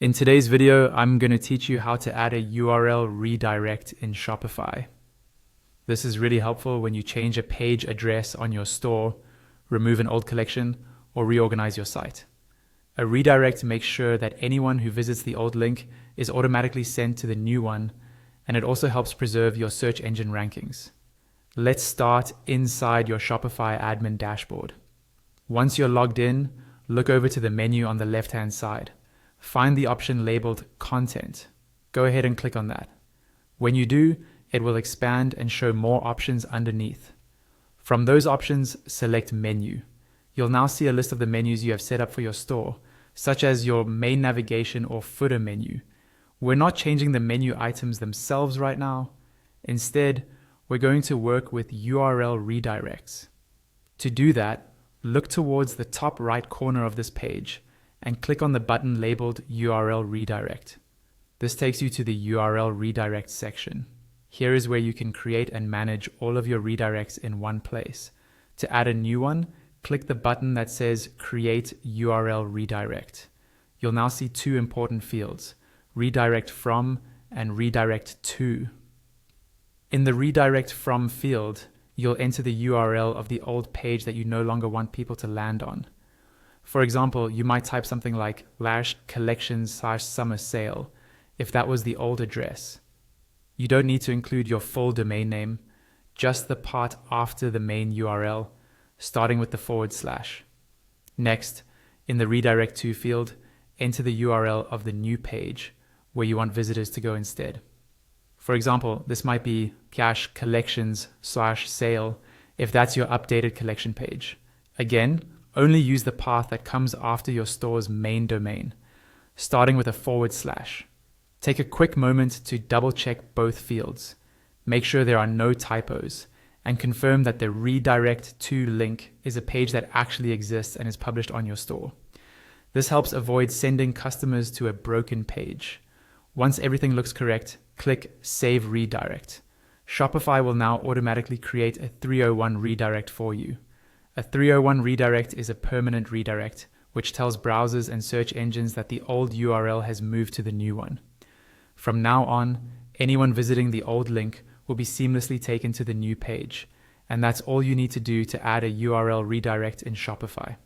In today's video, I'm going to teach you how to add a URL redirect in Shopify. This is really helpful when you change a page address on your store, remove an old collection, or reorganize your site. A redirect makes sure that anyone who visits the old link is automatically sent to the new one, and it also helps preserve your search engine rankings. Let's start inside your Shopify admin dashboard. Once you're logged in, look over to the menu on the left-hand side. Find the option labeled Content. Go ahead and click on that. When you do, it will expand and show more options underneath. From those options, select Menu. You'll now see a list of the menus you have set up for your store, such as your main navigation or footer menu. We're not changing the menu items themselves right now. Instead, we're going to work with URL redirects. To do that, look towards the top right corner of this page and click on the button labeled URL redirect. This takes you to the URL redirect section. Here is where you can create and manage all of your redirects in one place. To add a new one, click the button that says Create URL Redirect. You'll now see two important fields, Redirect From and Redirect To. In the Redirect From field, you'll enter the URL of the old page that you no longer want people to land on. For example, you might type something like /collections/summer sale if that was the old address. You don't need to include your full domain name, just the part after the main URL, starting with the /. Next, in the redirect to field, enter the URL of the new page where you want visitors to go instead. For example, this might be /collections/sale if that's your updated collection page. Again, only use the path that comes after your store's main domain, starting with a /. Take a quick moment to double check both fields. Make sure there are no typos, and confirm that the redirect to link is a page that actually exists and is published on your store. This helps avoid sending customers to a broken page. Once everything looks correct, click Save Redirect. Shopify will now automatically create a 301 redirect for you. A 301 redirect is a permanent redirect, which tells browsers and search engines that the old URL has moved to the new one. From now on, anyone visiting the old link will be seamlessly taken to the new page, and that's all you need to do to add a URL redirect in Shopify.